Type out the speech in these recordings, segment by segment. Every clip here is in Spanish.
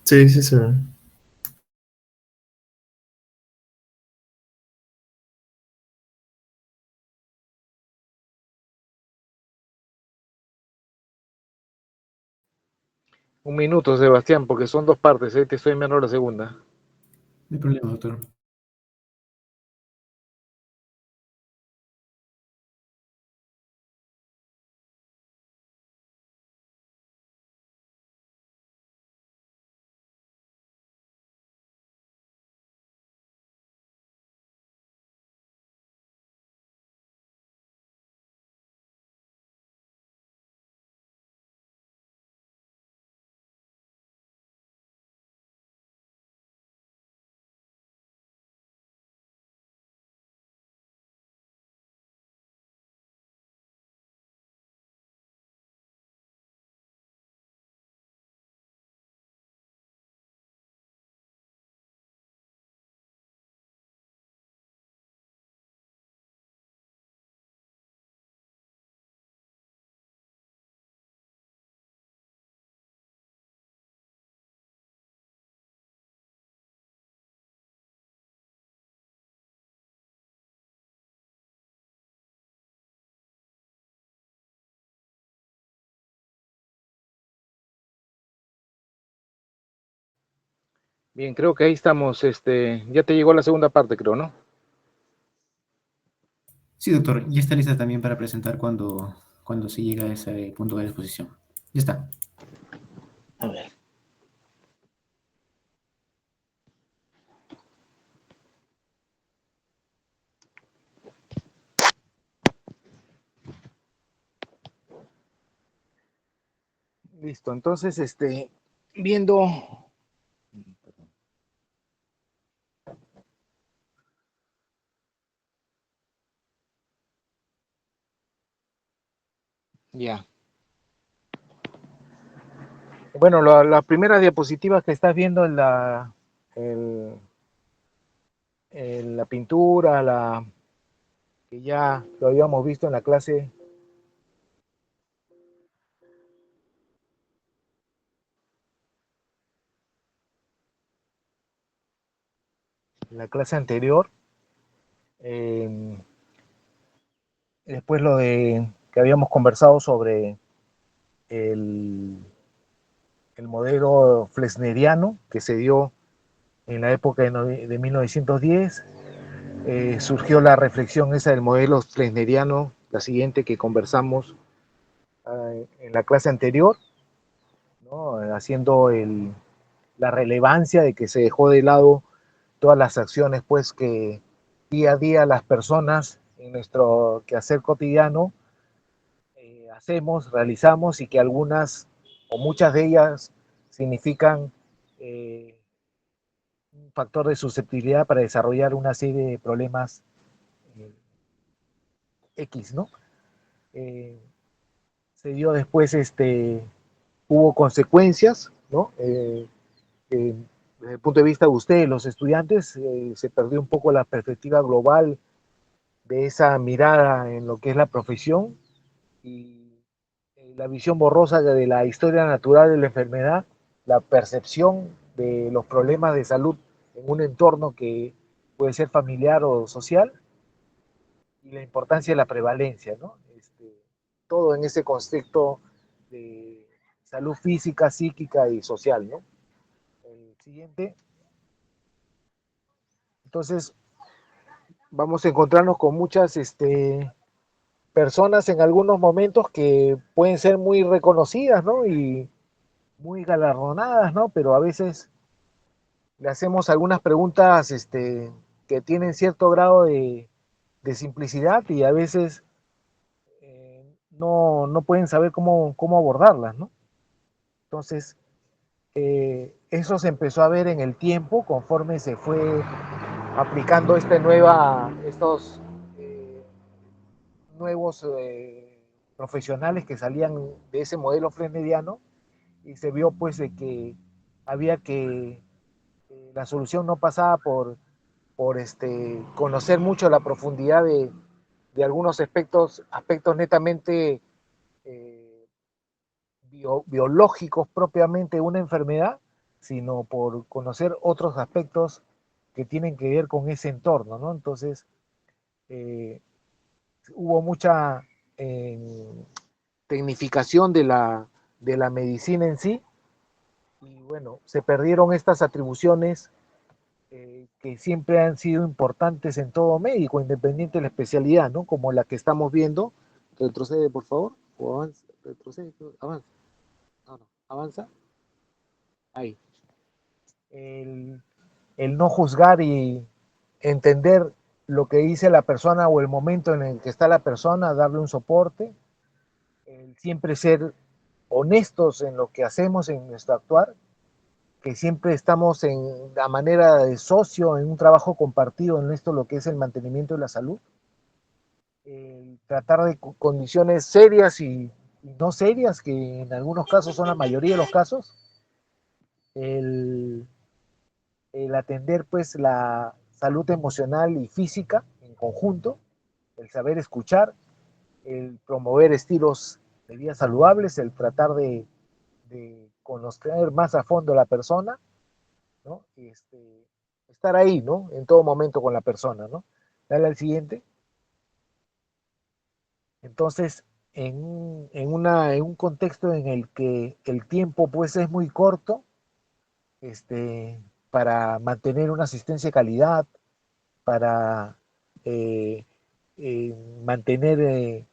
Sí, sí, sí. Un minuto, Sebastián, porque son dos partes, ¿eh? Te estoy enviando la segunda. No hay problema, doctor. Bien, creo que ahí estamos, ya te llegó la segunda parte, creo, ¿no? Sí, doctor, ya está lista también para presentar cuando se llega a ese punto de la exposición. Ya está. A ver. Listo, entonces, viendo, ya. Bueno, la primera diapositiva que estás viendo en el- la pintura, que ya lo habíamos visto en la clase anterior. eh, Después lo de que habíamos conversado sobre el, el modelo flexneriano que se dio en la época de 1910. Surgió la reflexión esa del modelo flexneriano, la siguiente que conversamos en la clase anterior, ¿no? Haciendo la relevancia de que se dejó de lado todas las acciones pues que día a día las personas en nuestro quehacer cotidiano hacemos, realizamos y que algunas o muchas de ellas significan eh, un factor de susceptibilidad para desarrollar una serie de problemas eh, X, ¿no? Eh, Se dio después, hubo consecuencias, ¿no? Desde el punto de vista de ustedes, los estudiantes, se perdió un poco la perspectiva global de esa mirada en lo que es la profesión y la visión borrosa de la historia natural de la enfermedad, la percepción de los problemas de salud en un entorno que puede ser familiar o social y la importancia de la prevalencia, ¿no? Todo en ese contexto de salud física, psíquica y social, ¿no? El siguiente. Entonces, vamos a encontrarnos con muchas personas en algunos momentos que pueden ser muy reconocidas, ¿no? Y muy galardonadas, ¿no? Pero a veces le hacemos algunas preguntas que tienen cierto grado de simplicidad y a veces no pueden saber cómo abordarlas, ¿no? Entonces, eso se empezó a ver en el tiempo conforme se fue aplicando estos eh, nuevos profesionales que salían de ese modelo fresneriano y se vio pues de que había que la solución no pasaba por conocer mucho la profundidad de algunos aspectos netamente biológicos propiamente de una enfermedad, sino por conocer otros aspectos que tienen que ver con ese entorno, ¿no? Entonces, eh, hubo mucha eh, tecnificación de la medicina en sí, y bueno, se perdieron estas atribuciones que siempre han sido importantes en todo médico, independiente de la especialidad, ¿no? Como la que estamos viendo. Retrocede, por favor, o avanza, retrocede, avanza, no, no, avanza, ahí. El, el no juzgar y entender lo que dice la persona o el momento en el que está la persona, darle un soporte, el siempre ser honestos en lo que hacemos, en nuestro actuar, que siempre estamos en la manera de socio, en un trabajo compartido en esto, lo que es el mantenimiento de la salud, tratar de condiciones serias y no serias, que en algunos casos son la mayoría de los casos, el, el atender pues la salud emocional y física en conjunto, el saber escuchar, el promover estilos de vida saludables, el tratar de conocer más a fondo a la persona, ¿no? Estar ahí, ¿no? En todo momento con la persona, ¿no? Dale al siguiente. Entonces, en un contexto en el que el tiempo pues es muy corto, para mantener una asistencia de calidad, para eh, eh, mantener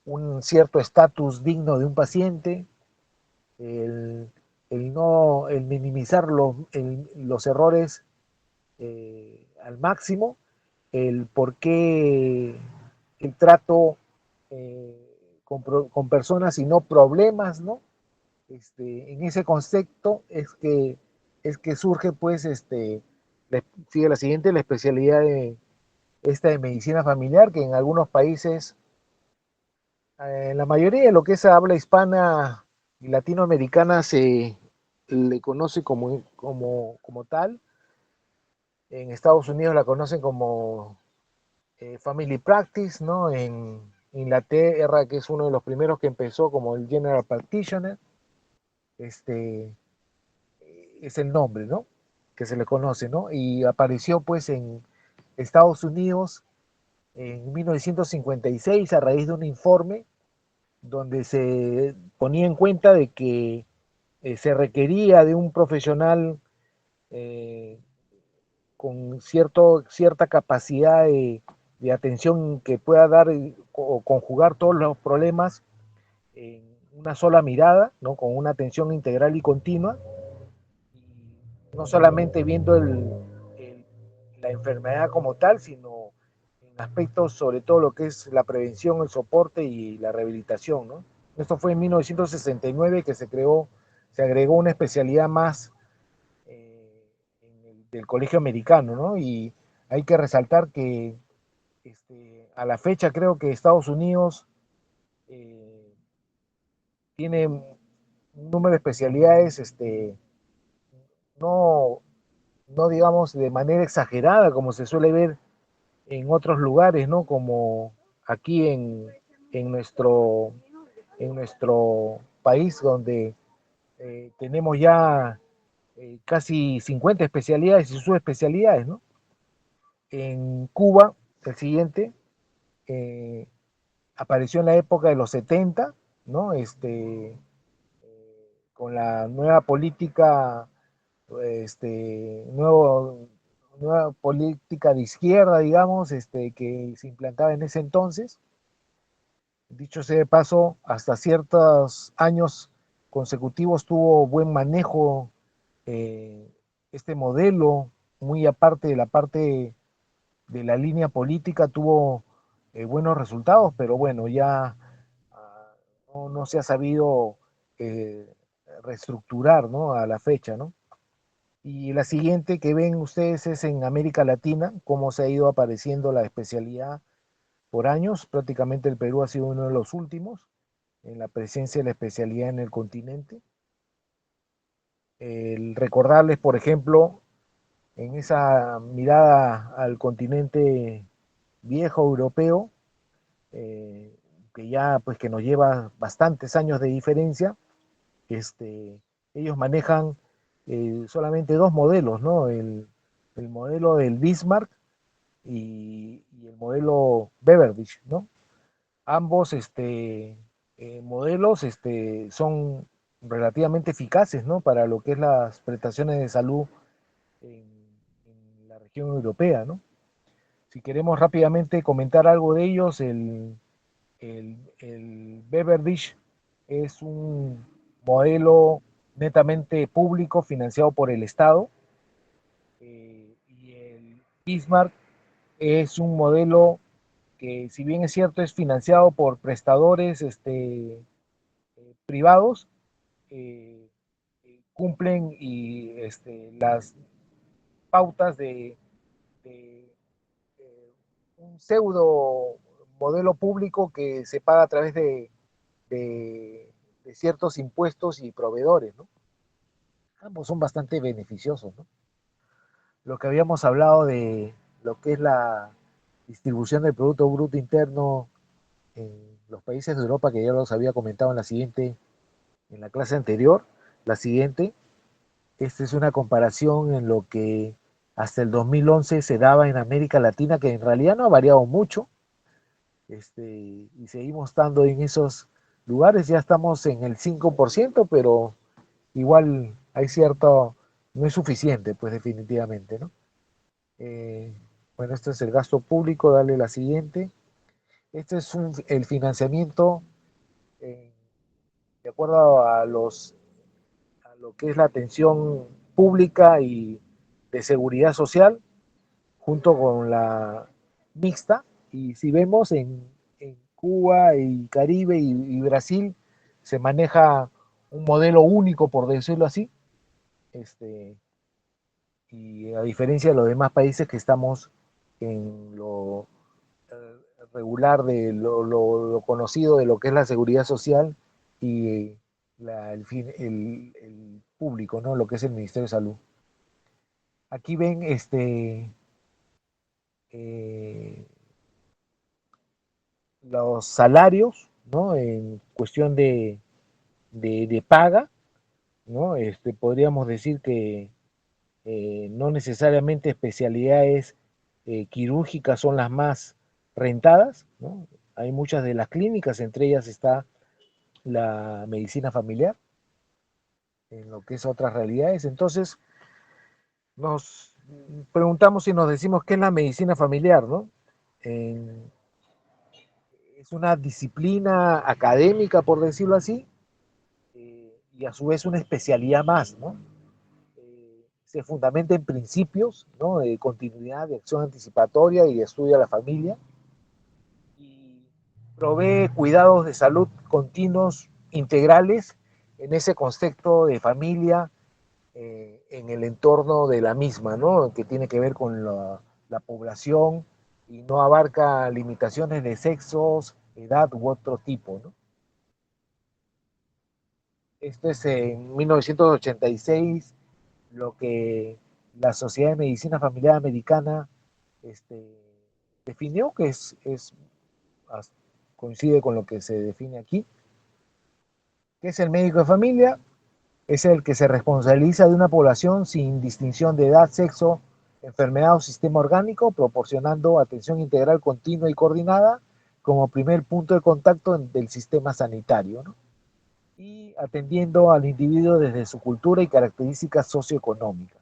un cierto estatus digno de un paciente, el, el minimizar los errores al máximo, el por qué el trato con personas y no problemas, ¿no? En ese concepto es que surge, pues, sigue la siguiente, la especialidad de esta de medicina familiar, que en algunos países, en la mayoría de lo que es habla hispana y latinoamericana, se le conoce como tal. En Estados Unidos la conocen como Family Practice, ¿no? En Inglaterra, que es uno de los primeros que empezó como el General Practitioner, este, es el nombre, ¿no? Que se le conoce, ¿no? Y apareció pues en Estados Unidos en 1956 a raíz de un informe donde se ponía en cuenta de que se requería de un profesional eh, con cierta capacidad de atención que pueda dar o conjugar todos los problemas en una sola mirada, ¿no? Con una atención integral y continua, y no solamente viendo el, la enfermedad como tal, sino en aspectos sobre todo lo que es la prevención, el soporte y la rehabilitación, ¿no? Esto fue en 1969 que se agregó una especialidad más del colegio americano, ¿no? Y hay que resaltar que a la fecha creo que Estados Unidos eh, tiene un número de especialidades, no, no digamos de manera exagerada como se suele ver en otros lugares, ¿no? Como aquí en, nuestro, en nuestro país, donde tenemos ya casi 50 especialidades y subespecialidades, ¿no? En Cuba, el siguiente, eh, apareció en la época de los 70, ¿no? Con la nueva política, nueva política de izquierda, digamos, que se implantaba en ese entonces. Dicho sea de paso, hasta ciertos años consecutivos tuvo buen manejo eh, este modelo, muy aparte de la parte de la línea política, tuvo buenos resultados, pero bueno, ya no se ha sabido eh, reestructurar, ¿no? A la fecha, ¿no? Y la siguiente que ven ustedes es en América Latina, cómo se ha ido apareciendo la especialidad por años. Prácticamente el Perú ha sido uno de los últimos en la presencia de la especialidad en el continente. El recordarles, por ejemplo, en esa mirada al continente viejo europeo, eh, que ya pues que nos lleva bastantes años de diferencia, ellos manejan solamente dos modelos, ¿no? El modelo del Bismarck y el modelo Beveridge, ¿no? Ambos modelos son relativamente eficaces, ¿no? Para lo que es las prestaciones de salud en, en la región europea, ¿no? Si queremos rápidamente comentar algo de ellos, el Beveridge es un modelo netamente público financiado por el Estado, y el Bismarck es un modelo que, si bien es cierto, es financiado por prestadores privados, eh, cumplen las pautas de un pseudo modelo público que se paga a través de ciertos impuestos y proveedores, ¿no? Ambos son bastante beneficiosos, ¿no? Lo que habíamos hablado de lo que es la distribución del Producto Bruto Interno en los países de Europa, que ya los había comentado en la clase anterior, la siguiente, esta es una comparación en lo que hasta el 2011 se daba en América Latina, que en realidad no ha variado mucho, y seguimos estando en esos lugares, ya estamos en el 5%, pero igual hay cierto, no es suficiente, pues definitivamente, ¿no? Eh, bueno, este es el gasto público, dale la siguiente. Este es el financiamiento eh, de acuerdo a lo que es la atención pública y de seguridad social, junto con la mixta. Y si vemos en Cuba y Caribe y Brasil, se maneja un modelo único, por decirlo así, este, y a diferencia de los demás países que estamos en lo regular de lo conocido de lo que es la seguridad social y el público, ¿no? Lo que es el Ministerio de Salud. Aquí ven eh, los salarios, ¿no? En cuestión de paga, ¿no? Podríamos decir que no necesariamente especialidades quirúrgicas son las más rentadas, ¿no? Hay muchas de las clínicas, entre ellas está la medicina familiar, en lo que es otras realidades. Entonces, nos preguntamos y nos decimos qué es la medicina familiar, ¿no? En, es una disciplina académica, por decirlo así, y a su vez una especialidad más, ¿no? Se fundamenta en principios, ¿no? De continuidad, de acción anticipatoria y de estudio a la familia, y provee cuidados de salud continuos, integrales, en ese concepto de familia, en el entorno de la misma, ¿no? Que tiene que ver con la población y no abarca limitaciones de sexos, edad u otro tipo, ¿no? Esto es en 1986 lo que la Sociedad de Medicina Familiar Americana este, definió, que coincide con lo que se define aquí, que es el médico de familia, es el que se responsabiliza de una población sin distinción de edad, sexo, enfermedad o sistema orgánico, proporcionando atención integral continua y coordinada como primer punto de contacto del sistema sanitario, ¿no? Y atendiendo al individuo desde su cultura y características socioeconómicas.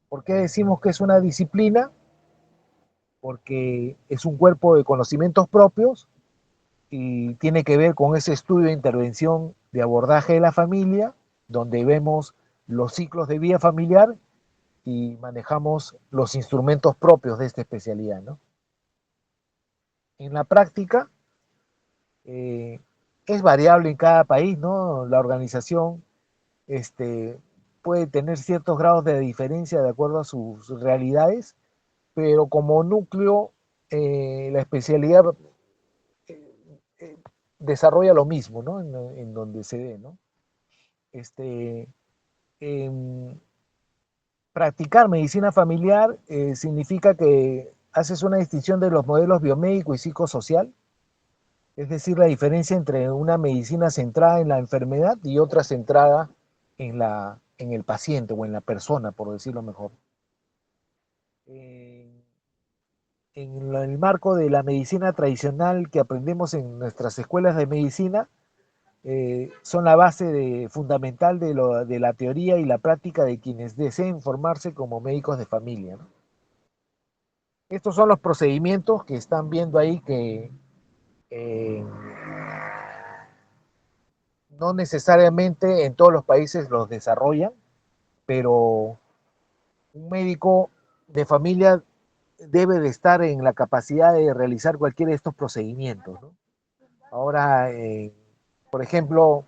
¿Por qué decimos que es una disciplina? Porque es un cuerpo de conocimientos propios y tiene que ver con ese estudio de intervención de abordaje de la familia, donde vemos los ciclos de vida familiar y manejamos los instrumentos propios de esta especialidad, ¿no? En la práctica, eh, es variable en cada país, ¿no? La organización puede tener ciertos grados de diferencia de acuerdo a sus realidades, pero como núcleo, la especialidad eh, eh, desarrolla lo mismo, ¿no? En donde se dé, ¿no? Este, em, Practicar medicina familiar significa que haces una distinción de los modelos biomédico y psicosocial, es decir, la diferencia entre una medicina centrada en la enfermedad y otra centrada en la en el paciente o en la persona, por decirlo mejor. En, en el marco de la medicina tradicional que aprendemos en nuestras escuelas de medicina, son la base fundamental de la teoría y la práctica de quienes deseen formarse como médicos de familia, ¿no? Estos son los procedimientos que están viendo ahí que eh, no necesariamente en todos los países los desarrollan, pero un médico de familia debe de estar en la capacidad de realizar cualquiera de estos procedimientos, ¿no? Ahora, por ejemplo,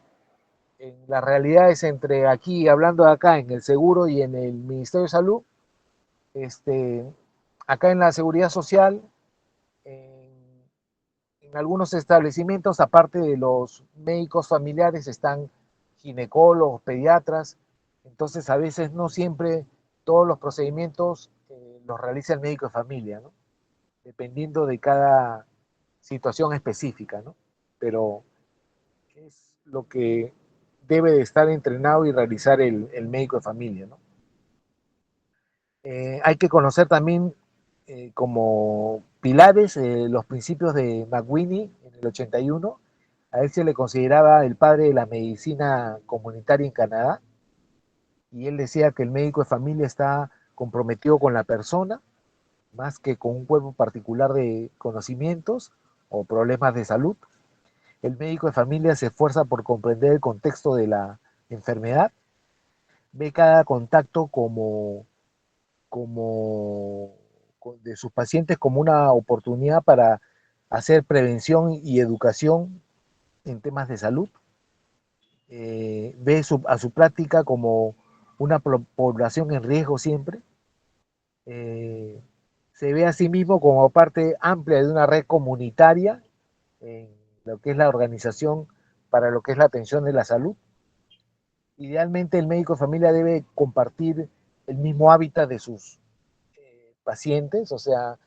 en las realidades entre aquí, hablando de acá, en el seguro y en el Ministerio de Salud, este, acá en la seguridad social, en algunos establecimientos, aparte de los médicos familiares, están ginecólogos, pediatras, entonces a veces no siempre todos los procedimientos los realiza el médico de familia, ¿no? Dependiendo de cada situación específica, ¿no? Pero es lo que debe de estar entrenado y realizar el médico de familia, ¿no? Hay que conocer también como pilares los principios de McWhinney en el 81. A él se le consideraba el padre de la medicina comunitaria en Canadá, y él decía que el médico de familia está comprometido con la persona más que con un cuerpo particular de conocimientos o problemas de salud. El médico de familia se esfuerza por comprender el contexto de la enfermedad, ve cada contacto como de sus pacientes como una oportunidad para hacer prevención y educación en temas de salud, ve a su práctica como una población en riesgo siempre, eh, se ve a sí mismo como parte amplia de una red comunitaria en lo que es la organización para lo que es la atención de la salud. Idealmente el médico de familia debe compartir el mismo hábitat de sus pacientes, o sea,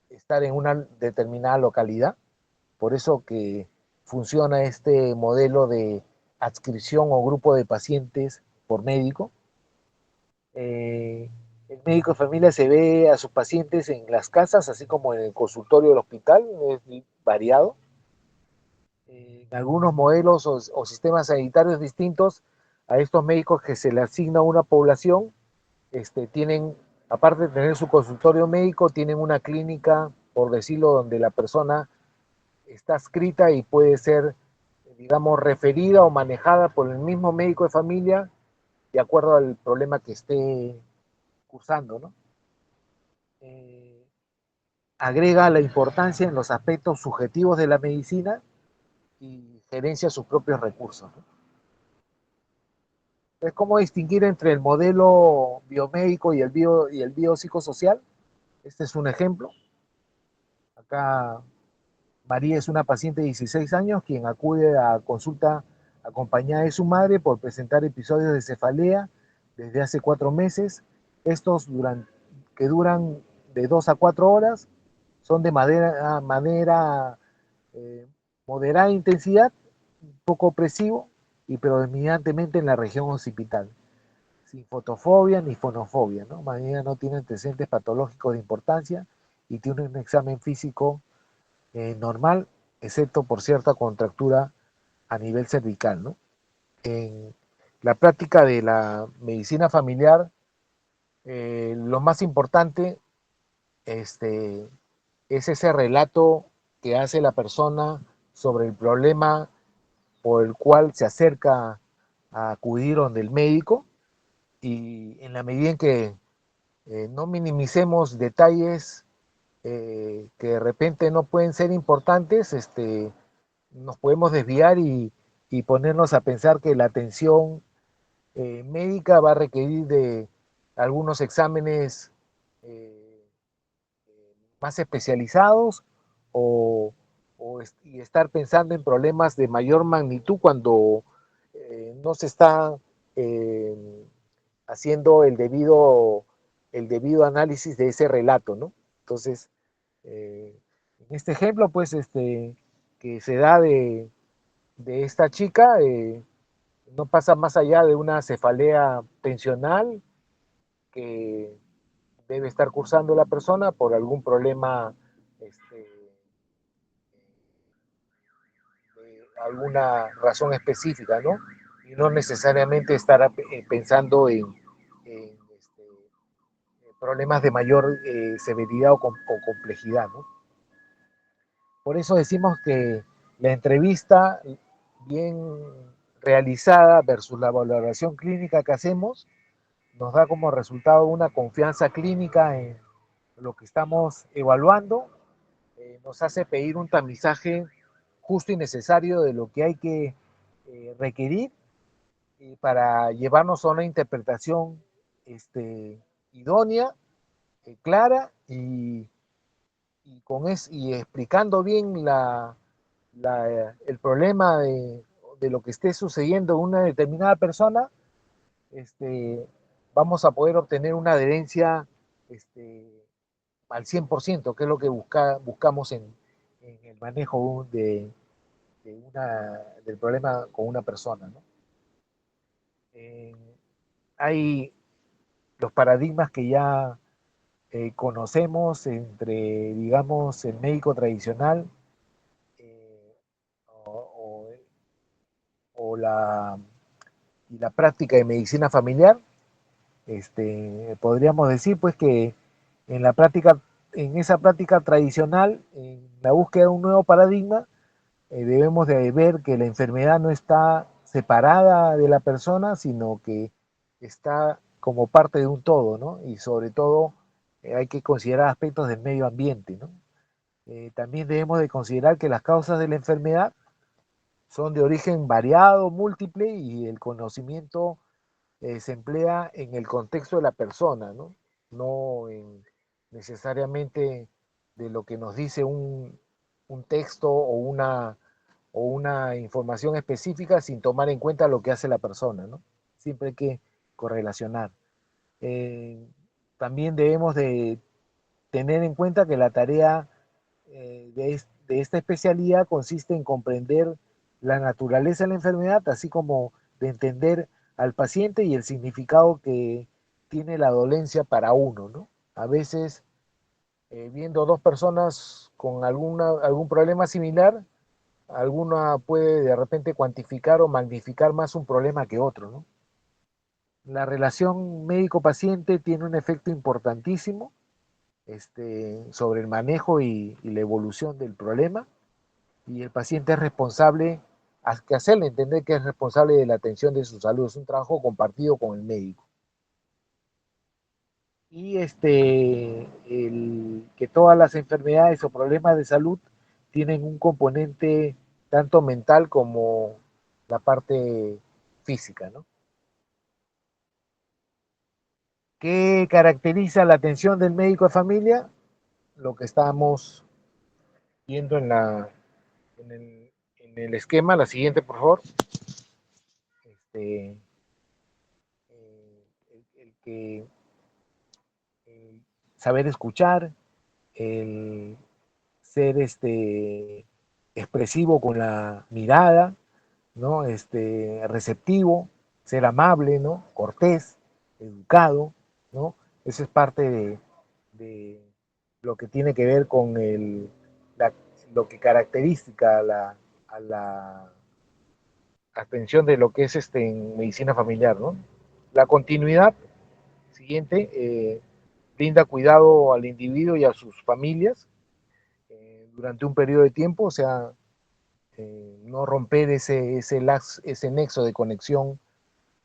estar en una determinada localidad. Por eso que funciona este modelo de adscripción o grupo de pacientes por médico. El médico de familia se ve a sus pacientes en las casas, así como en el consultorio del hospital, es variado. En algunos modelos o sistemas sanitarios distintos a estos médicos que se le asigna a una población, tienen, aparte de tener su consultorio médico, tienen una clínica, por decirlo, donde la persona está escrita y puede ser, digamos, referida o manejada por el mismo médico de familia de acuerdo al problema que esté cursando, ¿no? Eh, agrega la importancia en los aspectos subjetivos de la medicina y gerencia sus propios recursos, ¿no? Es como distinguir entre el modelo biomédico y el biopsicosocial. Este es un ejemplo. Acá María es una paciente de 16 años quien acude a consulta acompañada de su madre por presentar episodios de cefalea desde hace 4 meses. Estos que duran de 2 a 4 horas, son de manera eh, moderada intensidad, poco opresivo y predominantemente en la región occipital, sin fotofobia ni fonofobia, ¿no? María no tiene antecedentes patológicos de importancia y tiene un examen físico normal, excepto por cierta contractura a nivel cervical, ¿no? En la práctica de la medicina familiar, lo más importante este, es ese relato que hace la persona sobre el problema por el cual se acerca a acudir donde el médico, y en la medida en que no minimicemos detalles que de repente no pueden ser importantes, nos podemos desviar y ponernos a pensar que la atención médica va a requerir de algunos exámenes eh, más especializados o, y estar pensando en problemas de mayor magnitud cuando no se está eh, haciendo el debido análisis de ese relato, ¿no? Entonces, en este ejemplo, pues, que se da de esta chica, no pasa más allá de una cefalea tensional que debe estar cursando la persona por algún problema, de alguna razón específica, ¿no? Y no necesariamente estar pensando en problemas de mayor severidad o complejidad, ¿no? Por eso decimos que la entrevista bien realizada versus la valoración clínica que hacemos nos da como resultado una confianza clínica en lo que estamos evaluando, nos hace pedir un tamizaje justo y necesario de lo que hay que requerir para llevarnos a una interpretación idónea, clara y explicando bien el problema de lo que esté sucediendo en una determinada persona, este, vamos a poder obtener una adherencia al 100%, que es lo que buscamos en el manejo del problema con una persona, ¿no? Eh, Hay los paradigmas que ya conocemos entre, digamos, el médico tradicional eh, o, o, o y la práctica de medicina familiar. Podríamos decir pues que en la práctica, en esa práctica tradicional, en la búsqueda de un nuevo paradigma, debemos de ver que la enfermedad no está separada de la persona, sino que está como parte de un todo, ¿no? Y sobre todo hay que considerar aspectos del medio ambiente, ¿no? También debemos de considerar que las causas de la enfermedad son de origen variado, múltiple, y el conocimiento se emplea en el contexto de la persona, ¿no? No en, necesariamente de lo que nos dice un texto o una información específica sin tomar en cuenta lo que hace la persona, ¿no? Siempre hay que correlacionar. Eh, También debemos de tener en cuenta que la tarea de esta especialidad consiste en comprender la naturaleza de la enfermedad, así como de entender al paciente y el significado que tiene la dolencia para uno, ¿no? A veces, viendo dos personas con algún problema similar, alguna puede de repente cuantificar o magnificar más un problema que otro, ¿no? La relación médico-paciente tiene un efecto importantísimo sobre el manejo y la evolución del problema, y el paciente es responsable, hay que hacerle entender que es responsable de la atención de su salud, es un trabajo compartido con el médico. Y que todas las enfermedades o problemas de salud tienen un componente tanto mental como la parte física, ¿no? ¿Qué caracteriza la atención del médico de familia? Lo que estamos viendo en, el, en el esquema, la siguiente, por favor. Este, el que saber escuchar, el ser expresivo con la mirada, ¿no? Receptivo, ser amable, ¿no? Cortés, educado, ¿no? Eso es parte de lo que tiene que ver con la, lo que caracteriza a la atención de lo que es en medicina familiar, ¿no? La continuidad siguiente brinda cuidado al individuo y a sus familias durante un periodo de tiempo, o sea, no romper ese nexo de conexión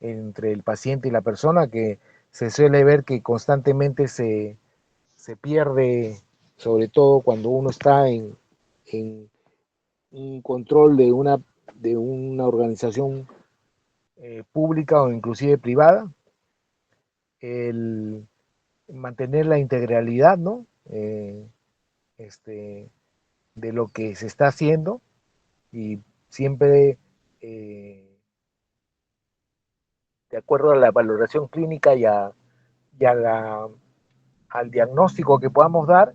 entre el paciente y la persona, que se suele ver que constantemente se pierde, sobre todo cuando uno está en un control de una organización pública o inclusive privada, el mantener la integralidad, ¿no? Este, de lo que se está haciendo y siempre de acuerdo a la valoración clínica y al diagnóstico que podamos dar,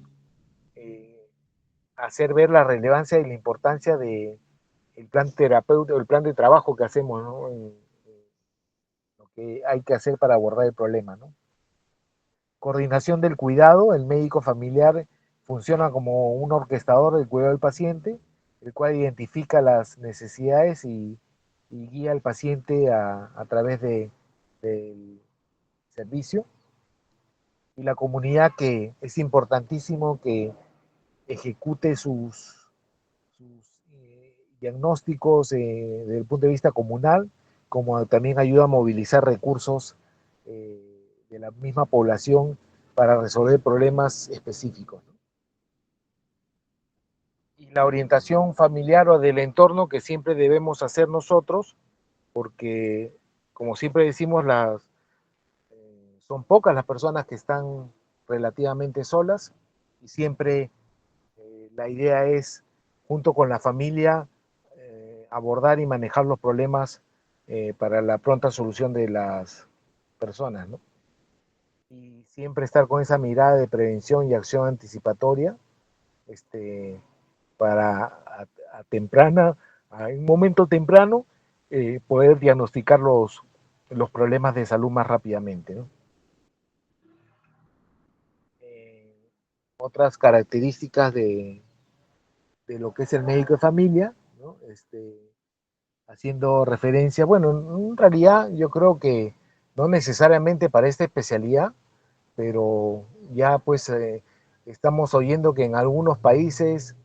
eh, hacer ver la relevancia y la importancia de el plan terapéutico, el plan de trabajo que hacemos, ¿no? que hay que hacer para abordar el problema, ¿no? Coordinación del cuidado, el médico familiar funciona como un orquestador del cuidado del paciente, el cual identifica las necesidades y guía al paciente a través del servicio. Y la comunidad, que es importantísimo que ejecute sus diagnósticos desde el punto de vista comunal, como también ayuda a movilizar recursos de la misma población para resolver problemas específicos, ¿no? Y la orientación familiar o del entorno que siempre debemos hacer nosotros, porque como siempre decimos, son pocas las personas que están relativamente solas y siempre la idea es, junto con la familia, abordar y manejar los problemas para la pronta solución de las personas, ¿no? Y siempre estar con esa mirada de prevención y acción anticipatoria, este, para a un momento temprano poder diagnosticar los problemas de salud más rápidamente, ¿no? Eh, Otras características de lo que es el médico de familia, ¿no? Haciendo referencia, bueno, en realidad yo creo que no necesariamente para esta especialidad, pero ya pues estamos oyendo que en algunos países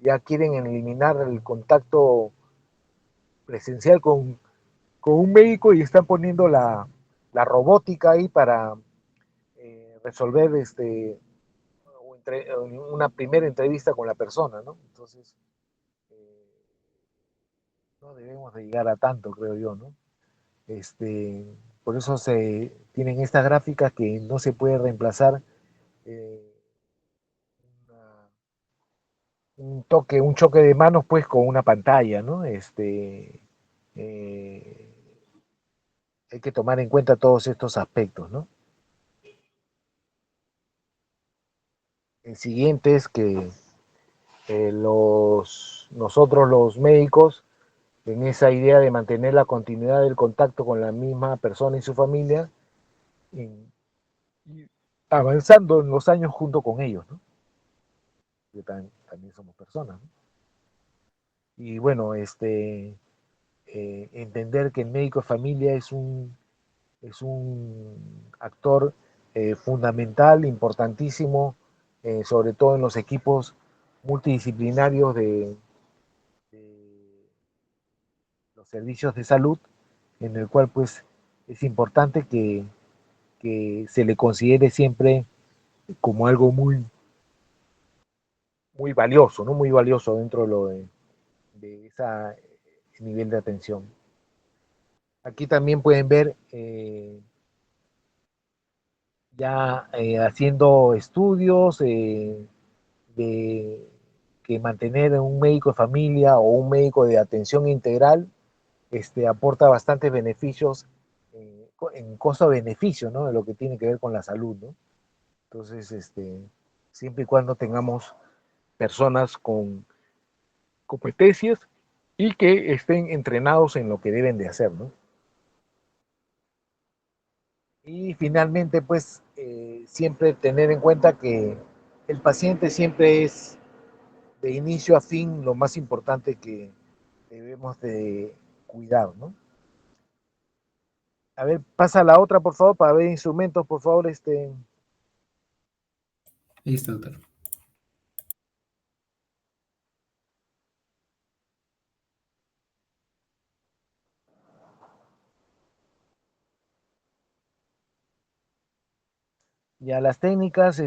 ya quieren eliminar el contacto presencial con un médico y están poniendo la robótica ahí para resolver una primera entrevista con la persona, ¿no? Entonces, eh, no debemos de llegar a tanto, creo yo, ¿no? Este, por eso se tienen estas gráficas que no se puede reemplazar eh, una, un choque de manos pues con una pantalla, ¿no? Eh, Hay que tomar en cuenta todos estos aspectos, ¿no? El siguiente es que nosotros los médicos, en esa idea de mantener la continuidad del contacto con la misma persona y su familia, y avanzando en los años junto con ellos, ¿no? Que también somos personas, ¿no? Y bueno, entender que el médico de familia es un actor fundamental, importantísimo, sobre todo en los equipos multidisciplinarios de los servicios de salud, en el cual pues es importante que se le considere siempre como algo muy valioso, ¿no? Muy valioso dentro de ese nivel de atención. Aquí también pueden ver ya haciendo estudios de que mantener un médico de familia o un médico de atención integral aporta bastantes beneficios en costo-beneficio, ¿no? De lo que tiene que ver con la salud, ¿no? Entonces, siempre y cuando tengamos personas con competencias y que estén entrenados en lo que deben de hacer, ¿no? Y finalmente, pues, siempre tener en cuenta que el paciente siempre es de inicio a fin lo más importante que debemos de cuidar, ¿no? A ver, pasa la otra, por favor, para ver instrumentos, por favor, Listo, doctor. ya las técnicas,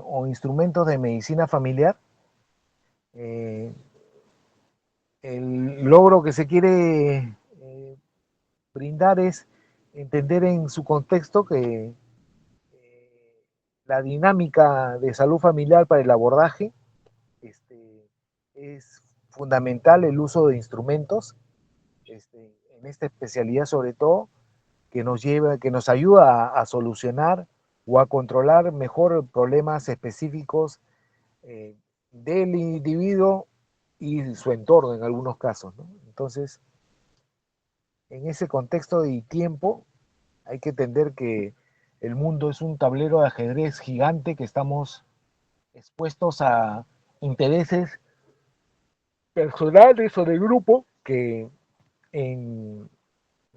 o instrumentos de medicina familiar. Eh, el logro que se quiere brindar es entender en su contexto que la dinámica de salud familiar para el abordaje es fundamental el uso de instrumentos, en esta especialidad sobre todo, que nos ayuda a solucionar o a controlar mejor problemas específicos del individuo y su entorno en algunos casos, ¿no? Entonces, en ese contexto y tiempo, hay que entender que el mundo es un tablero de ajedrez gigante que estamos expuestos a intereses personales o de grupo que en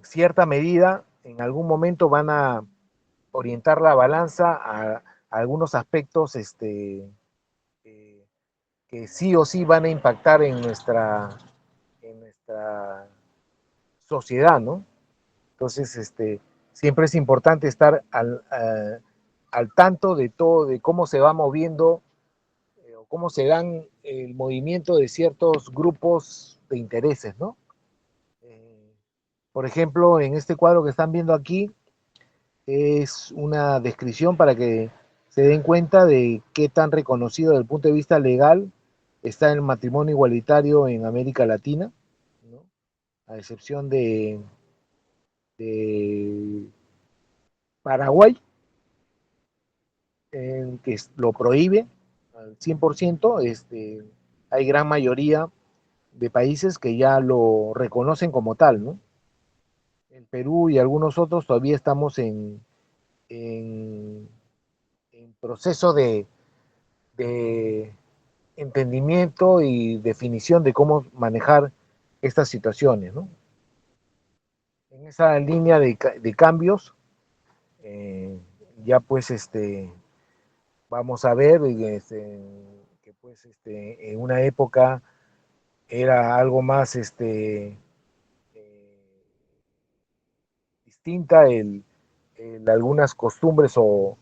cierta medida en algún momento van a orientar la balanza a algunos aspectos eh, que sí o sí van a impactar en nuestra sociedad, ¿no? Entonces, siempre es importante estar al tanto de todo, de cómo se va moviendo o cómo se dan el movimiento de ciertos grupos de intereses, ¿no? Eh, por ejemplo, en este cuadro que están viendo aquí es una descripción para que se den cuenta de qué tan reconocido desde el punto de vista legal está el matrimonio igualitario en América Latina, ¿no? A excepción de Paraguay, que lo prohíbe al 100%, hay gran mayoría de países que ya lo reconocen como tal, ¿no? El Perú y algunos otros todavía estamos en, en proceso de entendimiento y definición de cómo manejar estas situaciones, ¿no? En esa línea de cambios, eh, ya pues vamos a ver que pues en una época era algo más distinta algunas costumbres o,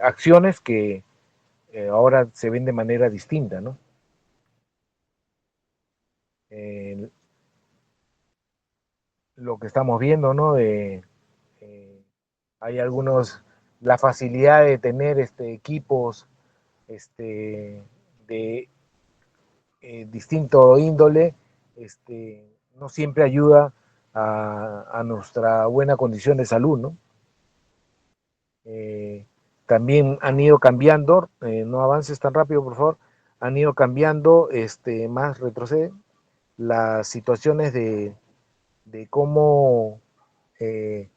acciones que ahora se ven de manera distinta, ¿no? Eh, lo que estamos viendo, ¿no? Eh, hay algunos, la facilidad de tener equipos de distinto índole, no siempre ayuda a nuestra buena condición de salud, ¿no? Eh, también han ido cambiando, no avances tan rápido, por favor, han ido cambiando, más retrocede, las situaciones de cómo eh,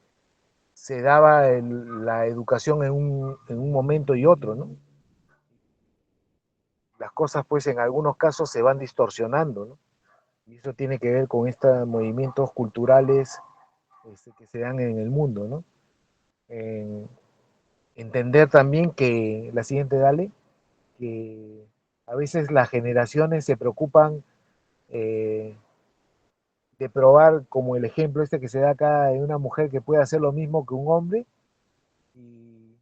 se daba la educación en un momento y otro, ¿no? Las cosas pues en algunos casos se van distorsionando, ¿no? Y eso tiene que ver con estos movimientos culturales que se dan en el mundo, ¿no? En entender también que, la siguiente, dale, que a veces las generaciones se preocupan eh, de probar, como el ejemplo que se da acá de una mujer que puede hacer lo mismo que un hombre, y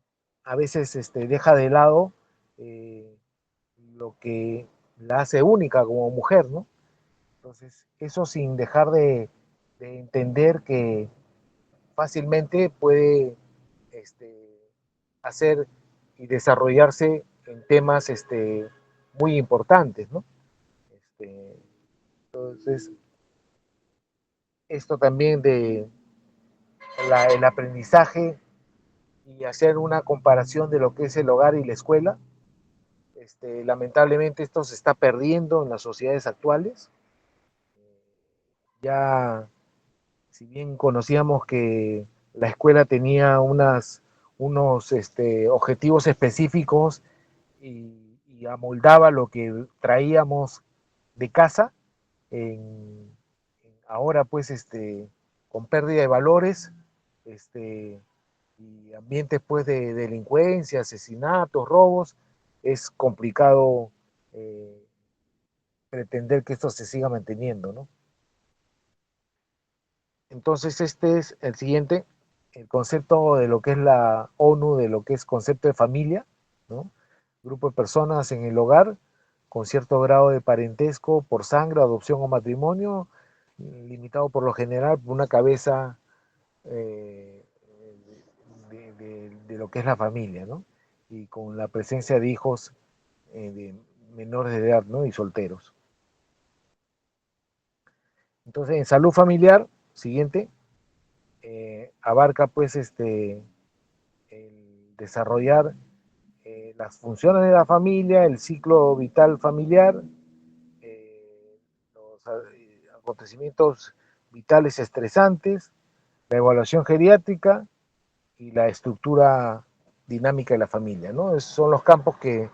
a veces deja de lado eh, lo que la hace única como mujer, ¿no? Entonces, eso sin dejar de entender que fácilmente puede hacer y desarrollarse en temas muy importantes, ¿no? Entonces, esto también de el aprendizaje y hacer una comparación de lo que es el hogar y la escuela, lamentablemente esto se está perdiendo en las sociedades actuales. Ya, si bien conocíamos que la escuela tenía unos objetivos específicos y amoldaba lo que traíamos de casa, ahora pues con pérdida de valores y ambientes pues de delincuencia, asesinatos, robos, es complicado eh, pretender que esto se siga manteniendo, ¿no? Entonces este es el siguiente, el concepto de lo que es la ONU, de lo que es concepto de familia, ¿no? Grupo de personas en el hogar con cierto grado de parentesco por sangre, adopción o matrimonio, limitado por lo general por una cabeza eh, de lo que es la familia, ¿no? Y con la presencia de hijos de menores de edad, ¿no? Y solteros. Entonces, en salud familiar, siguiente, abarca pues el desarrollar las funciones de la familia, el ciclo vital familiar, los acontecimientos vitales estresantes, la evaluación geriátrica y la estructura dinámica de la familia, ¿no? Esos son los campos que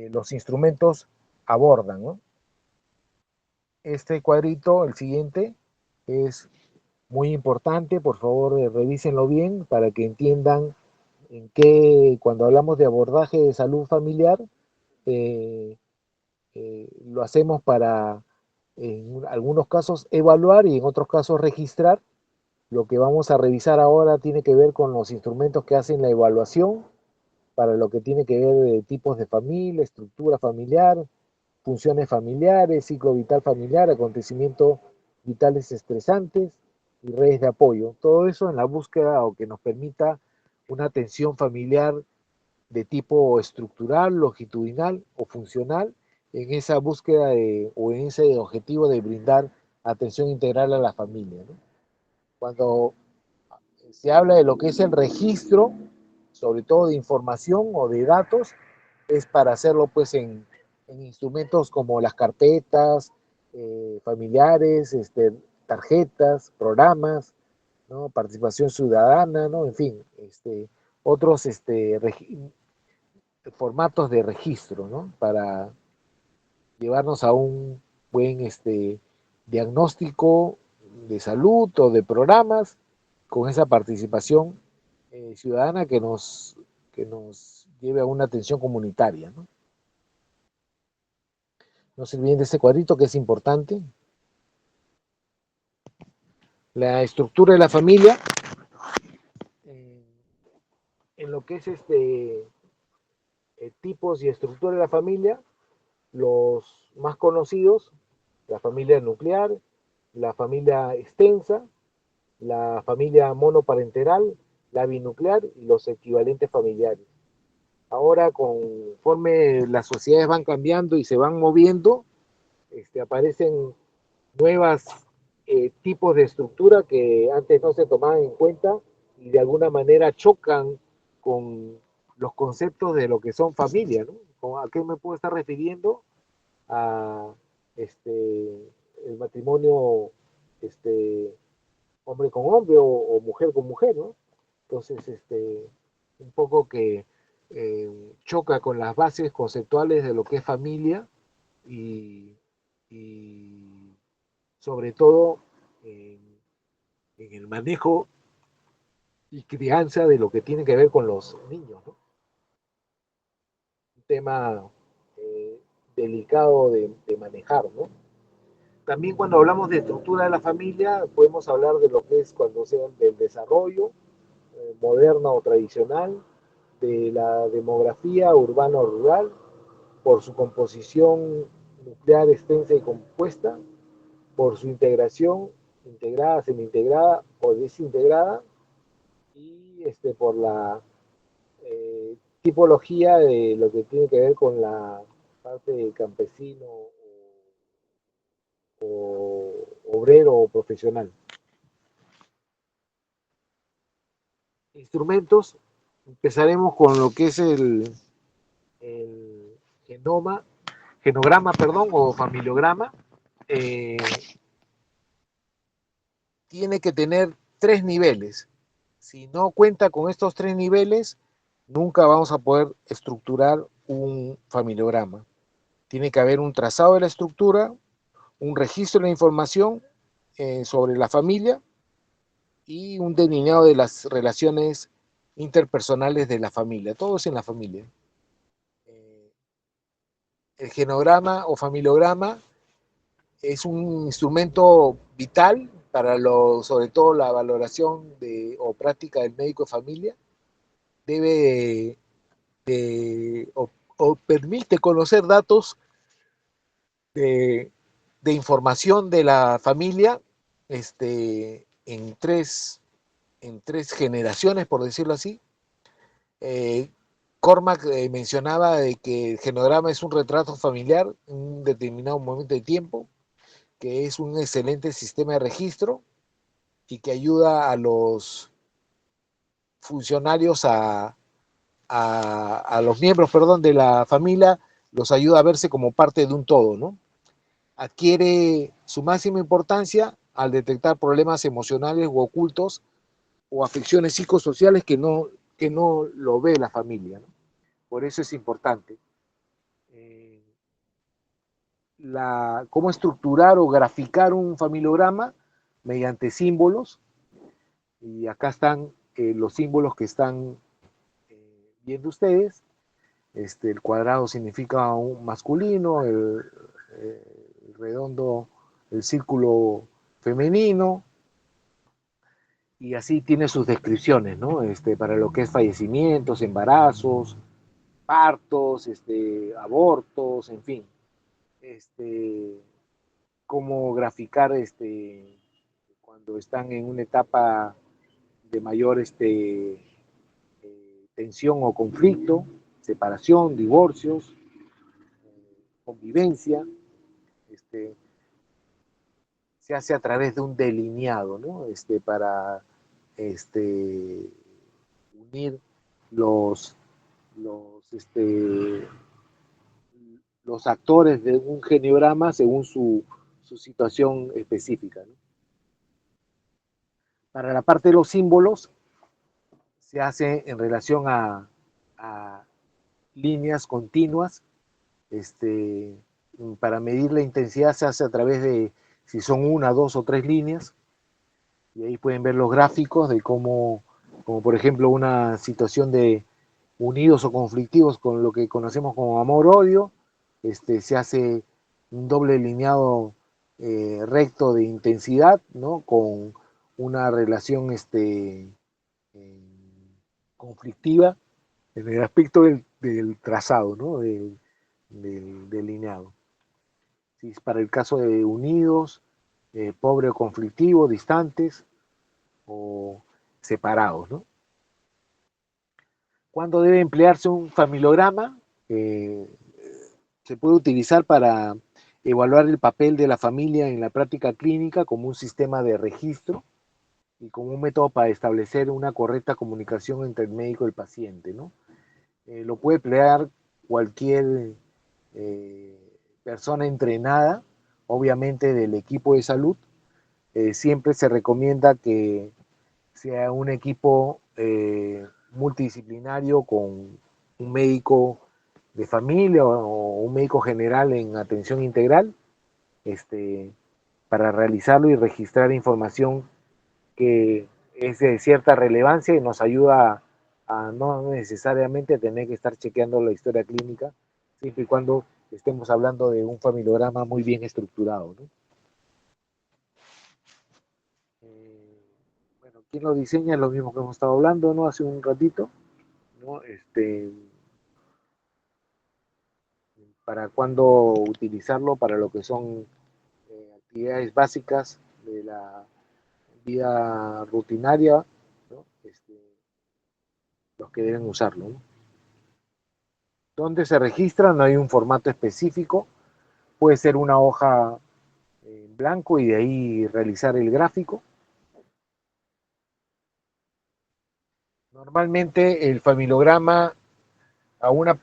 los instrumentos abordan, ¿no? Este cuadrito, el siguiente, es muy importante, por favor revísenlo bien para que entiendan en qué, cuando hablamos de abordaje de salud familiar, eh, lo hacemos para, en algunos casos, evaluar y en otros casos registrar. Lo que vamos a revisar ahora tiene que ver con los instrumentos que hacen la evaluación, para lo que tiene que ver de tipos de familia, estructura familiar, funciones familiares, ciclo vital familiar, acontecimientos vitales estresantes y redes de apoyo. Todo eso en la búsqueda o que nos permita una atención familiar de tipo estructural, longitudinal o funcional en esa búsqueda o en ese objetivo de brindar atención integral a la familia, ¿no? Cuando se habla de lo que es el registro, sobre todo de información o de datos, es para hacerlo pues en instrumentos como las carpetas familiares, tarjetas, programas, ¿no? Participación ciudadana, ¿no? En fin, otros formatos de registro, ¿no? Para llevarnos a un buen diagnóstico de salud o de programas con esa participación ciudadana que nos lleve a una atención comunitaria, ¿no? No se olviden de este cuadrito que es importante. La estructura de la familia, eh, en lo que es tipos y estructura de la familia, los más conocidos, la familia nuclear, la familia extensa, la familia monoparental, la binuclear y los equivalentes familiares. Ahora, conforme las sociedades van cambiando y se van moviendo, aparecen nuevas tipos de estructura que antes no se tomaban en cuenta y de alguna manera chocan con los conceptos de lo que son familias, ¿no? ¿A qué me puedo estar refiriendo? A el matrimonio hombre con hombre o mujer con mujer, ¿no? Entonces, un poco que choca con las bases conceptuales de lo que es familia y, y sobre todo en, en, el manejo y crianza de lo que tiene que ver con los niños, ¿no? Un tema delicado de manejar, ¿no? También cuando hablamos de estructura de la familia, podemos hablar de lo que es cuando sea del desarrollo moderna o tradicional, de la demografía urbano-rural, por su composición nuclear extensa y compuesta, por su integración integrada, semi-integrada o desintegrada, y por la tipología de lo que tiene que ver con la parte de campesino o obrero o profesional. Instrumentos, empezaremos con lo que es el genograma, perdón, o familiograma. Eh, Tiene que tener 3 niveles. Si no cuenta con estos 3 niveles, nunca vamos a poder estructurar un familiograma. Tiene que haber un trazado de la estructura, un registro de la información sobre la familia y un delineado de las relaciones interpersonales de la familia. Todo es en la familia. El genograma o familiograma es un instrumento vital para sobre todo la valoración o práctica del médico de familia. Debe o permite conocer datos de, de, información de la familia en tres generaciones, por decirlo así. Cormac mencionaba de que el genograma es un retrato familiar en un determinado momento de tiempo, que es un excelente sistema de registro y que ayuda a los funcionarios a los miembros, perdón, de la familia, los ayuda a verse como parte de un todo, ¿no? Adquiere su máxima importancia al detectar problemas emocionales u ocultos o afecciones psicosociales que no lo ve la familia, ¿no? Por eso es importante. Eh, cómo estructurar o graficar un familiograma mediante símbolos. Y acá están los símbolos que están viendo ustedes. El cuadrado significa un masculino, el redondo, el círculo femenino, y así tiene sus descripciones, ¿no? Para lo que es fallecimientos, embarazos, partos, abortos, en fin. Cómo graficar cuando están en una etapa de mayor tensión o conflicto, separación, divorcios, convivencia, este, se hace a través de un delineado, ¿no? Para unir los, los, este, los actores de un geniograma según su situación específica, ¿no? Para la parte de los símbolos, se hace en relación a líneas continuas. Para medir la intensidad se hace a través de si son una, dos o tres líneas, y ahí pueden ver los gráficos de cómo, como por ejemplo una situación de unidos o conflictivos con lo que conocemos como amor-odio, se hace un doble lineado recto de intensidad, ¿no? Con una relación eh, conflictiva en el aspecto del trazado, ¿no? Del delineado. Si es para el caso de unidos, pobre o conflictivo, distantes o separados, ¿no? ¿Cuándo debe emplearse un familiograma? Eh, Se puede utilizar para evaluar el papel de la familia en la práctica clínica como un sistema de registro y como un método para establecer una correcta comunicación entre el médico y el paciente, ¿no? Lo puede emplear cualquier eh, persona entrenada, obviamente del equipo de salud. Siempre se recomienda que sea un equipo multidisciplinario con un médico de familia o un médico general en atención integral, este, para realizarlo y registrar información que es de cierta relevancia y nos ayuda a no necesariamente tener que estar chequeando la historia clínica, siempre y cuando estemos hablando de un familiograma muy bien estructurado, ¿no? Bueno, quien lo diseña es lo mismo que hemos estado hablando, ¿no? Hace un ratito, ¿no? Para cuándo utilizarlo, para lo que son actividades básicas de la vida rutinaria, ¿no? Los que deben usarlo, ¿no? ¿Dónde se registra? No hay un formato específico, puede ser una hoja en blanco y de ahí realizar el gráfico. Normalmente el familiograma,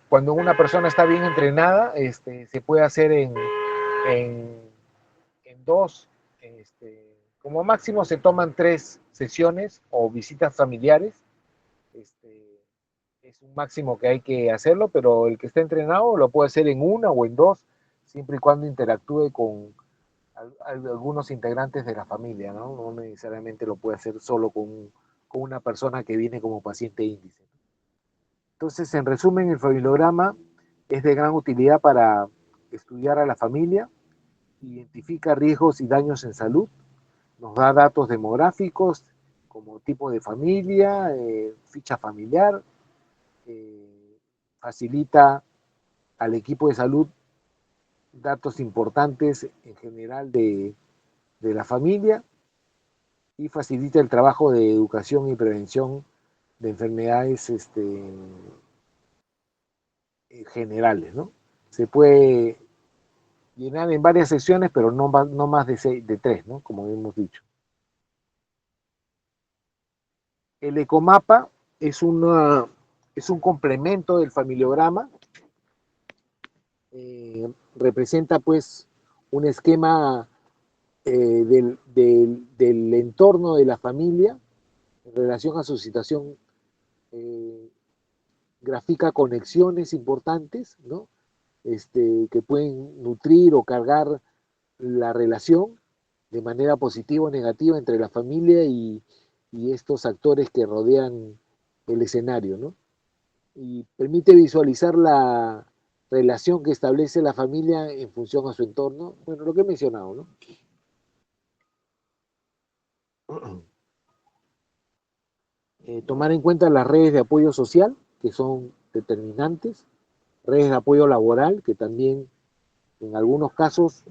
cuando una persona está bien entrenada, se puede hacer en, en dos, como máximo se toman 3 sesiones o visitas familiares. Es un máximo que hay que hacerlo, pero el que esté entrenado lo puede hacer en una o en dos, siempre y cuando interactúe con algunos integrantes de la familia, ¿no? No necesariamente lo puede hacer solo con una persona que viene como paciente índice. Entonces, en resumen, el familiograma es de gran utilidad para estudiar a la familia, identifica riesgos y daños en salud, nos da datos demográficos como tipo de familia, ficha familiar, facilita al equipo de salud datos importantes en general de la familia y facilita el trabajo de educación y prevención de enfermedades generales, ¿no? Se puede llenar en varias secciones, pero no más de 3, ¿no? Como hemos dicho. El ecomapa es, es un complemento del familiograma. Representa pues un esquema del entorno de la familia en relación a su situación, eh, grafica conexiones importantes, ¿no? Que pueden nutrir o cargar la relación de manera positiva o negativa entre la familia y estos actores que rodean el escenario, ¿no? Y permite visualizar la relación que establece la familia en función a su entorno, bueno, lo que he mencionado, ¿no? Tomar en cuenta las redes de apoyo social, que son determinantes, redes de apoyo laboral, que también en algunos casos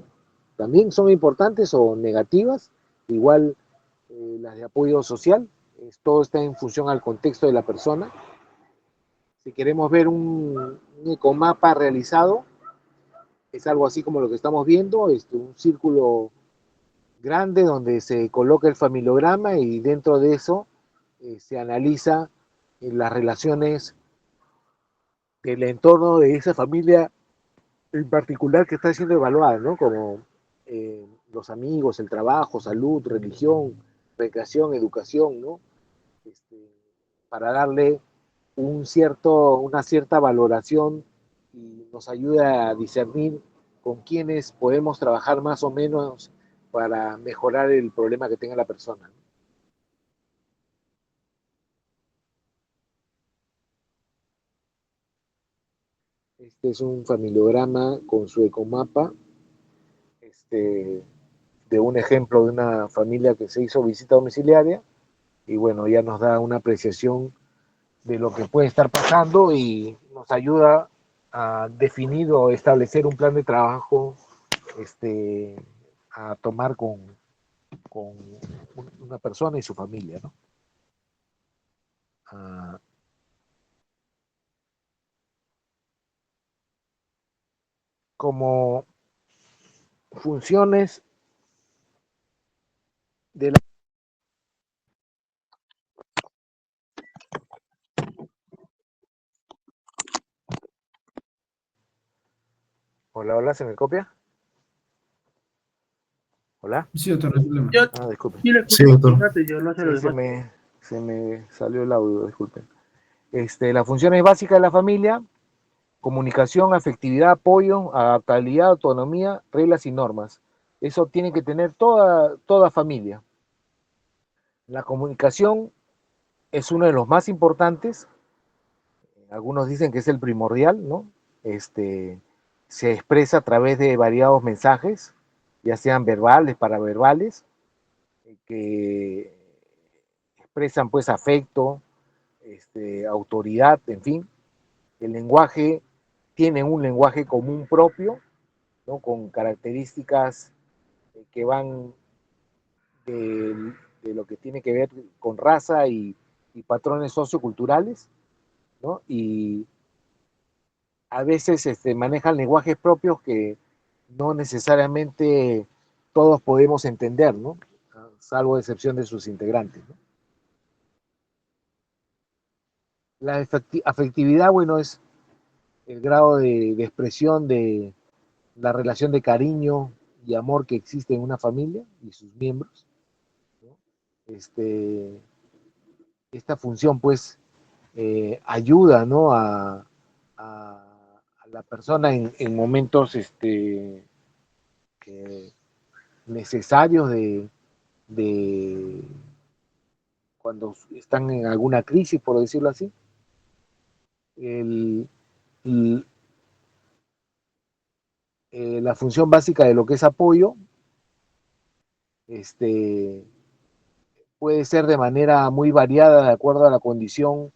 también son importantes o negativas, igual las de apoyo social, todo está en función al contexto de la persona. Si queremos ver un ecomapa realizado, es algo así como lo que estamos viendo, un círculo grande donde se coloca el familiograma y dentro de eso se analiza las relaciones del entorno de esa familia en particular que está siendo evaluada, ¿no? Como los amigos, el trabajo, salud, religión, recreación, educación, ¿no? Este, para darle una cierta valoración y nos ayuda a discernir con quiénes podemos trabajar más o menos para mejorar el problema que tenga la persona. Este es un familiograma con su ecomapa, este, de un ejemplo de una familia que se hizo visita domiciliaria y bueno, ya nos da una apreciación de lo que puede estar pasando y nos ayuda a definir o establecer un plan de trabajo a tomar con una persona y su familia, ¿no? Ah, como funciones de la... Hola, hola, ¿se me copia? Hola. Sí, doctor, no hay problema. Yo Ah, disculpen. sí lo Sí, escucho, doctor. fíjate, yo no sé lo Sí, demás. se me salió el audio, disculpen. Las funciones básicas de la familia: comunicación, afectividad, apoyo, adaptabilidad, autonomía, reglas y normas. Eso tiene que tener toda familia. La comunicación es uno de los más importantes. Algunos dicen que es el primordial, ¿no? Se expresa a través de variados mensajes, ya sean verbales, paraverbales, que expresan pues afecto, autoridad, en fin. El lenguaje tiene un lenguaje común propio, ¿no? Con características que van de lo que tiene que ver con raza y patrones socioculturales, ¿no? Y a veces manejan lenguajes propios que no necesariamente todos podemos entender, ¿no? Salvo excepción de sus integrantes, ¿no? La afectividad, bueno, es el grado de expresión de la relación de cariño y amor que existe en una familia y sus miembros, ¿no? Esta función, pues, ayuda, ¿no? A la persona en momentos necesarios de cuando están en alguna crisis, por decirlo así. El, el, la función básica de lo que es apoyo este, puede ser de manera muy variada de acuerdo a la condición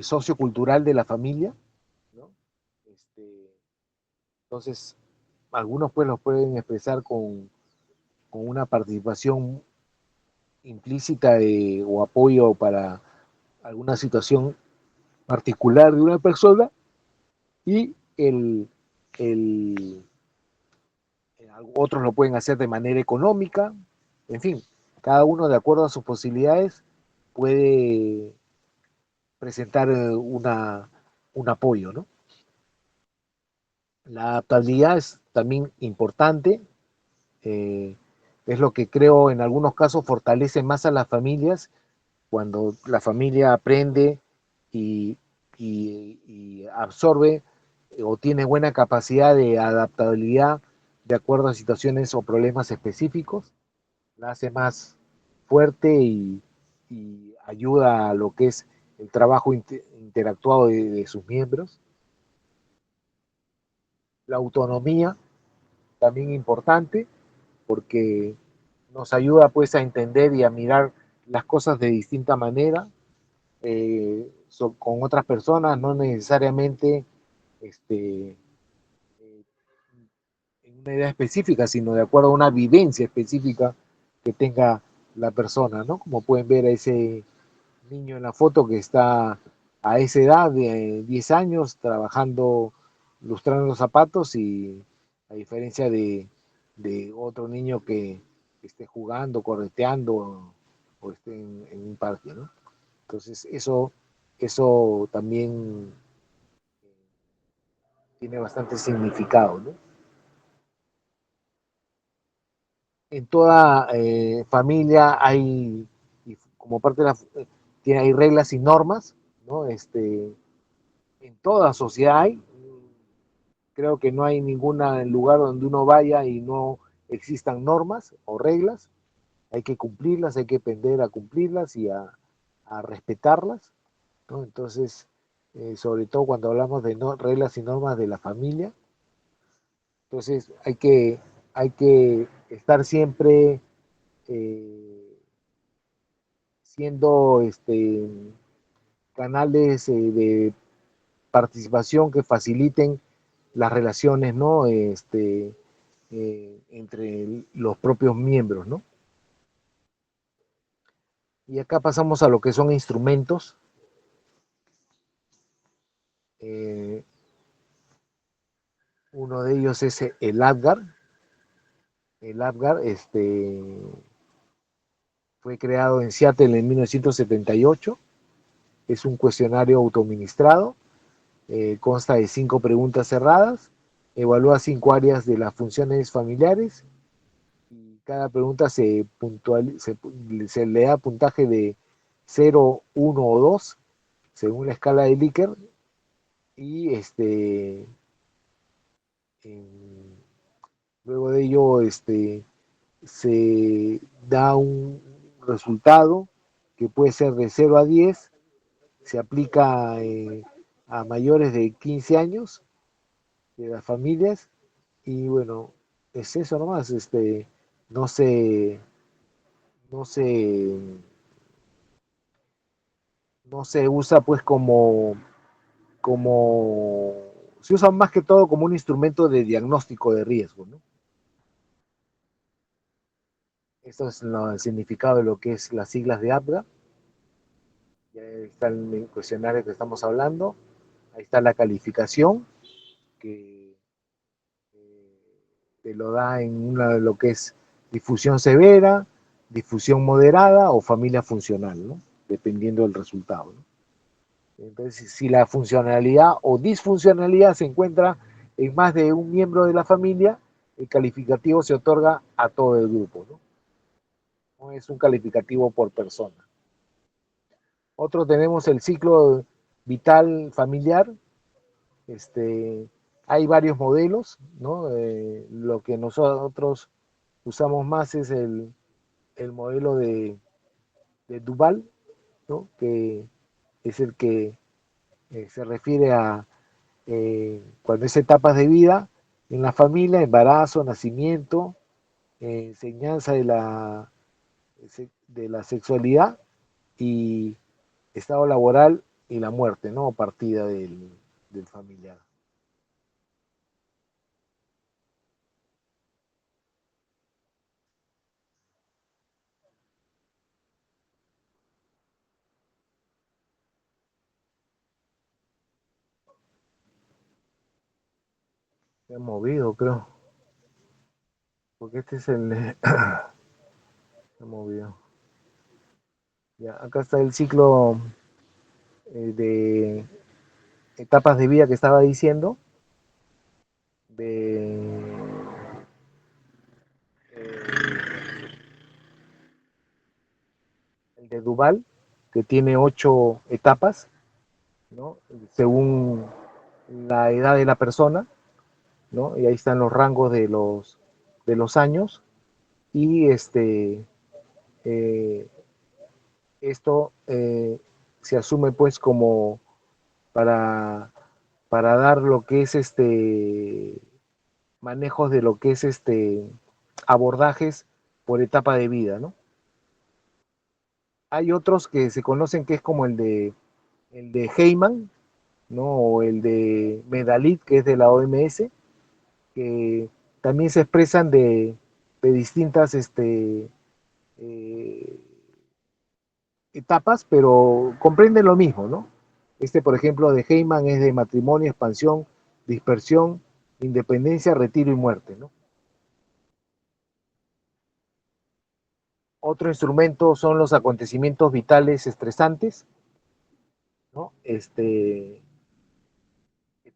sociocultural de la familia, ¿no? Entonces, algunos pues los pueden expresar con una participación implícita o apoyo para alguna situación particular de una persona y el, otros lo pueden hacer de manera económica, en fin, cada uno de acuerdo a sus posibilidades puede presentar un apoyo, ¿no? La adaptabilidad es también importante. es lo que creo en algunos casos fortalece más a las familias cuando la familia aprende y, y absorbe o tiene buena capacidad de adaptabilidad de acuerdo a situaciones o problemas específicos, la hace más fuerte y ayuda a lo que es el trabajo interactuado de sus miembros. La autonomía, también importante, porque nos ayuda pues a entender y a mirar las cosas de distinta manera, con otras personas, no necesariamente este, eh, en una idea específica, sino de acuerdo a una vivencia específica que tenga la persona, ¿no? Como pueden ver a ese niño en la foto que está a esa edad de 10 años trabajando, lustrando los zapatos y a diferencia de otro niño que esté jugando, correteando o esté en un parque, ¿no? Entonces eso también tiene bastante significado, ¿no? En toda familia hay, como parte de hay reglas y normas, ¿no? En toda sociedad hay, creo que no hay ningún lugar donde uno vaya y no existan normas o reglas, hay que cumplirlas, hay que aprender a cumplirlas y a respetarlas, ¿no? Entonces, sobre todo cuando hablamos de reglas y normas de la familia, entonces hay que estar siempre siendo canales de participación que faciliten las relaciones, ¿no? Entre los propios miembros, ¿no? Y acá pasamos a lo que son instrumentos. Eh, Uno de ellos es el ADGAR. El ADGAR fue creado en Seattle en 1978. Es un cuestionario autoadministrado. Consta de 5 preguntas cerradas. Evalúa 5 áreas de las funciones familiares. Y cada pregunta se le da puntaje de 0, 1 o 2 según la escala de Likert. Y luego de ello se da un resultado que puede ser de 0 a 10, se aplica a mayores de 15 años de las familias y bueno, es eso nomás, no se, no se, no se usa pues como, se usa más que todo como un instrumento de diagnóstico de riesgo, ¿no? Esto es el significado de lo que es las siglas de APGA. Ya está el cuestionario que estamos hablando. Ahí está la calificación que te lo da en una de lo que es difusión severa, difusión moderada o familia funcional, ¿no? Dependiendo del resultado, ¿no? Entonces, si la funcionalidad o disfuncionalidad se encuentra en más de un miembro de la familia, el calificativo se otorga a todo el grupo, ¿no? No es un calificativo por persona. Otro tenemos el ciclo vital familiar. Hay varios modelos, ¿no? Lo que nosotros usamos más es el modelo de Duval, ¿no? Que es el que se refiere a cuando es etapas de vida en la familia, embarazo, nacimiento, enseñanza de la sexualidad y estado laboral y la muerte, ¿no? Partida del familiar. Se ha movido, creo, porque este es el... se ha movido. Ya, acá está el ciclo de etapas de vida que estaba diciendo, de Duval, que tiene 8 etapas, ¿no? Según la edad de la persona, ¿no? Y ahí están los rangos de los años. Y eh, esto se asume pues como para, para dar lo que es manejos de lo que es abordajes por etapa de vida, ¿no? Hay otros que se conocen que es como el de Heyman, ¿no? O el de Medalit, que es de la OMS, que también se expresan de distintas eh, etapas, pero comprenden lo mismo, ¿no? Por ejemplo, de Heyman es de matrimonio, expansión, dispersión, independencia, retiro y muerte, ¿no? Otro instrumento son los acontecimientos vitales estresantes, ¿no? Que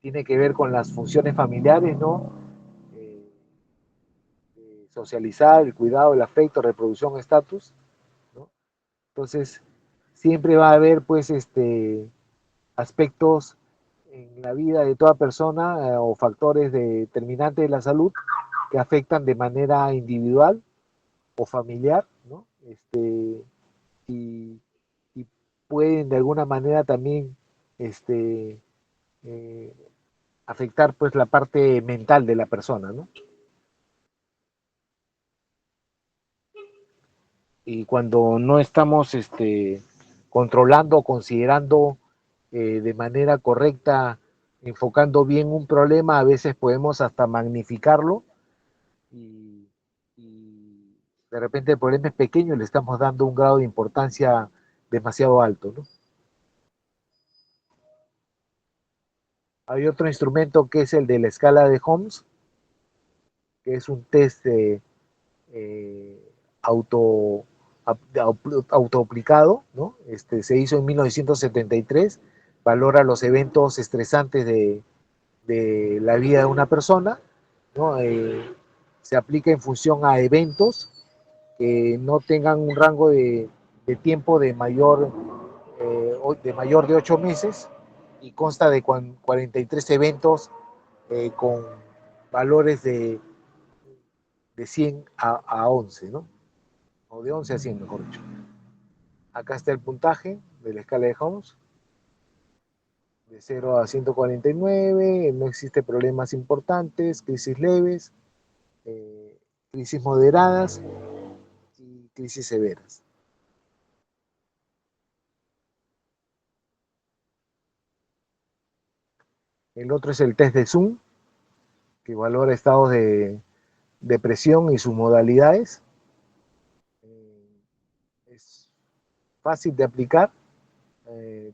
tiene que ver con las funciones familiares, ¿no? Eh, Socializar, el cuidado, el afecto, reproducción, estatus, ¿no? Entonces, siempre va a haber, pues, aspectos en la vida de toda persona o factores determinantes de la salud que afectan de manera individual o familiar, ¿no? Y, y pueden de alguna manera también eh, afectar pues la parte mental de la persona, ¿no? Y cuando no estamos controlando o considerando de manera correcta, enfocando bien un problema, a veces podemos hasta magnificarlo y, y de repente el problema es pequeño y le estamos dando un grado de importancia demasiado alto, ¿no? Hay otro instrumento que es el de la escala de Holmes, que es un test eh, auto, autoaplicado, ¿no? Se hizo en 1973, valora los eventos estresantes de la vida de una persona, ¿no? Se aplica en función a eventos que no tengan un rango de tiempo de mayor de 8 meses y consta de 43 eventos con valores de 100 a 11, ¿no? O de 11 a 100, mejor dicho. Acá está el puntaje de la escala de Holmes, de 0 a 149, no existe problemas importantes, crisis leves, crisis moderadas y crisis severas. El otro es el test de Zoom, que valora estados de depresión y sus modalidades. Es fácil de aplicar,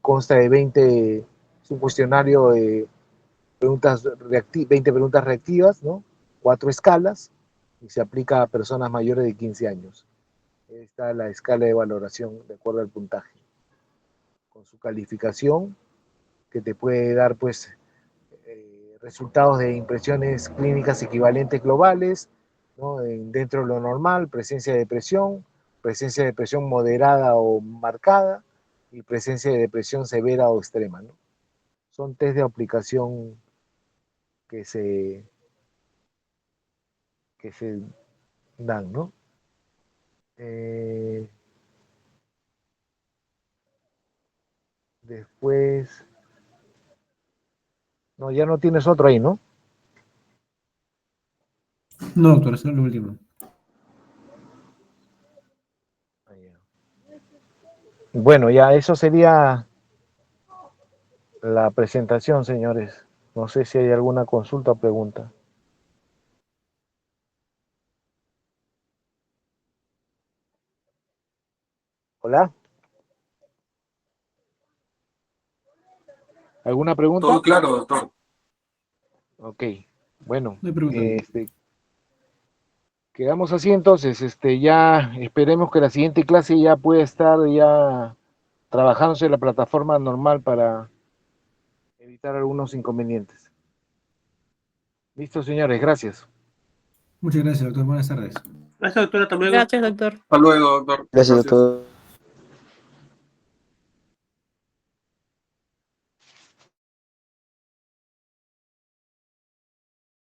consta de 20, es un cuestionario de 20 preguntas reactivas, ¿no? 4 escalas, y se aplica a personas mayores de 15 años. Esta es la escala de valoración de acuerdo al puntaje, con su calificación, que te puede dar, pues, resultados de impresiones clínicas equivalentes globales, ¿no? Dentro de lo normal, presencia de depresión moderada o marcada, y presencia de depresión severa o extrema, ¿no? Son test de aplicación que se, que se dan, ¿no? Eh, Después, no, ya no tienes otro ahí, ¿no? No, doctor, eso es lo último. Bueno, ya eso sería la presentación, señores. No sé si hay alguna consulta o pregunta. Hola. ¿Alguna pregunta? Todo claro, doctor. Ok, bueno, No hay pregunta. quedamos así entonces. Ya esperemos que la siguiente clase ya pueda estar ya trabajándose la plataforma normal para evitar algunos inconvenientes. Listo, señores, gracias. Muchas gracias, doctor. Buenas tardes. Gracias, doctor. Hasta luego. Gracias, doctor. Hasta luego, doctor. Gracias, doctor.